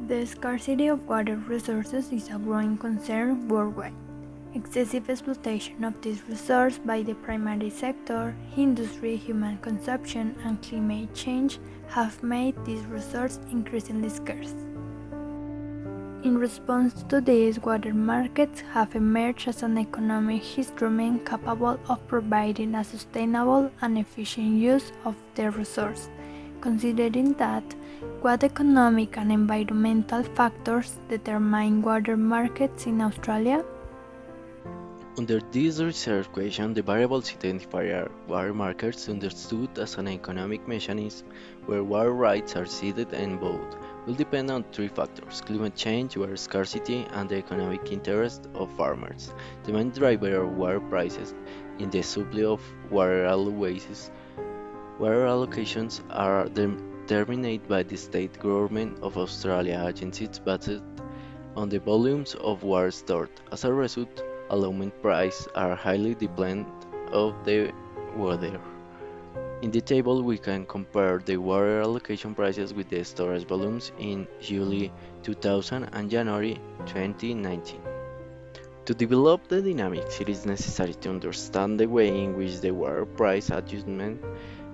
The scarcity of water resources is a growing concern worldwide. Excessive exploitation of this resource by the primary sector, industry, human consumption, and climate change have made this resource increasingly scarce. In response to this, water markets have emerged as an economic instrument capable of providing a sustainable and efficient use of the resource, considering that what economic and environmental factors determine water markets in Australia. Under this research question, the variables identified are water markets understood as an economic mechanism where water rights are ceded and both will depend on three factors: climate change, water scarcity, and the economic interest of farmers. The main driver of water prices in the supply of water allocations are determined by the state government of Australia agencies based on the volumes of water stored. As a result, allotment prices are highly dependent of the weather. In the table, we can compare the water allocation prices with the storage volumes in July 2000 and January 2019. To develop the dynamics, it is necessary to understand the way in which the water price adjustment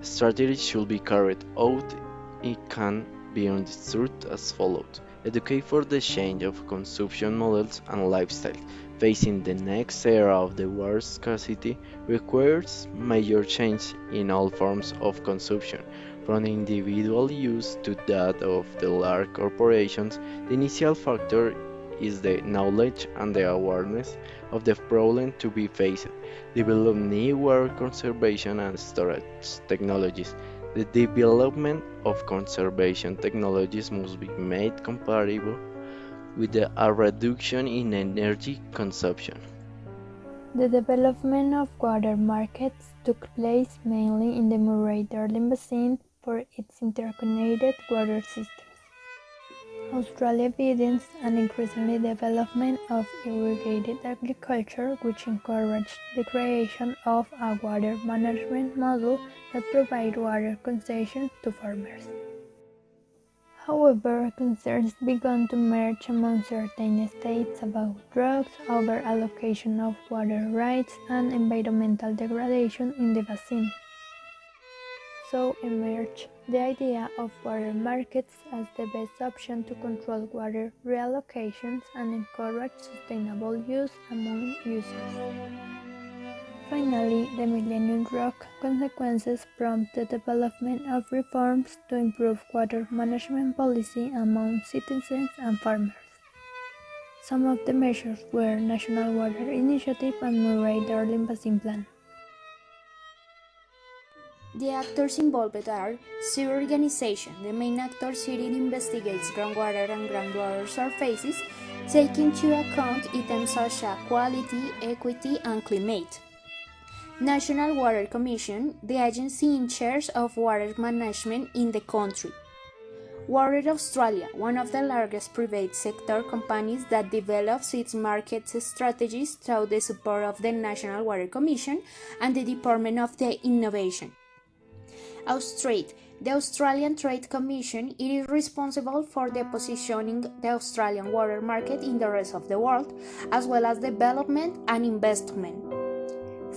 strategy should be carried out. It can be understood as follows. Educate for the change of consumption models and lifestyles. Facing the next era of the water scarcity requires major change in all forms of consumption, from individual use to that of the large corporations. The initial factor is the knowledge and the awareness of the problem to be faced. Develop new water conservation and storage technologies. The development of conservation technologies must be made compatible with a reduction in energy consumption. The development of water markets took place mainly in the Murray-Darling Basin for its interconnected water systems. Australia evidenced an increasing development of irrigated agriculture, which encouraged the creation of a water management model that provides water concessions to farmers. However, concerns began to emerge among certain states about drugs, over-allocation of water rights, and environmental degradation in the basin. So emerged the idea of water markets as the best option to control water reallocations and encourage sustainable use among users. Finally, the Millennium Rock consequences prompt the development of reforms to improve water management policy among citizens and farmers. Some of the measures were National Water Initiative and Murray-Darling Basin Plan. The actors involved are Sea Organization. The main actor City investigates groundwater and groundwater surfaces, taking into account items such as quality, equity, and climate. National Water Commission, the agency in charge of water management in the country. Water Australia, one of the largest private sector companies that develops its market strategies through the support of the National Water Commission and the Department of the Innovation. Austrade, the Australian Trade Commission, it is responsible for the positioning the Australian water market in the rest of the world, as well as development and investment.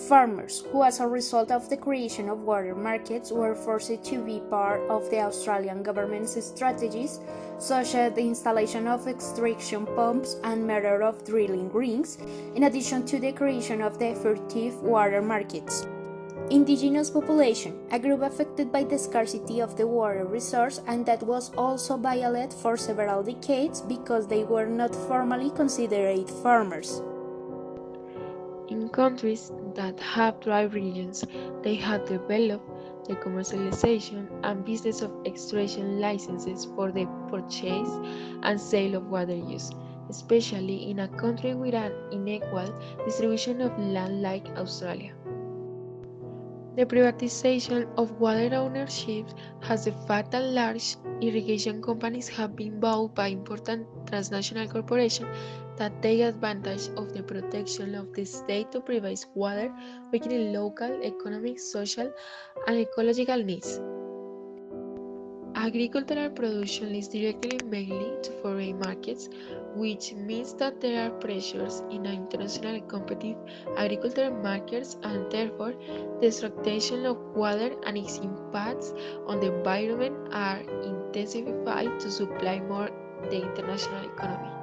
Farmers, who as a result of the creation of water markets were forced to be part of the Australian government's strategies, such as the installation of extraction pumps and method of drilling rings, in addition to the creation of the effective water markets. Indigenous population, a group affected by the scarcity of the water resource and that was also violated for several decades because they were not formally considered farmers. In countries that have dry regions, they have developed the commercialization and business of extraction licenses for the purchase and sale of water use, especially in a country with an unequal distribution of land like Australia. The privatization of water ownership has the fact that large irrigation companies have been bought by important transnational corporations that take advantage of the protection of the state to provide water, weakening local economic, social, and ecological needs. Agricultural production leads directly mainly to foreign markets, which means that there are pressures in international competitive agricultural markets and therefore the exploitation of water and its impacts on the environment are intensified to supply more the international economy.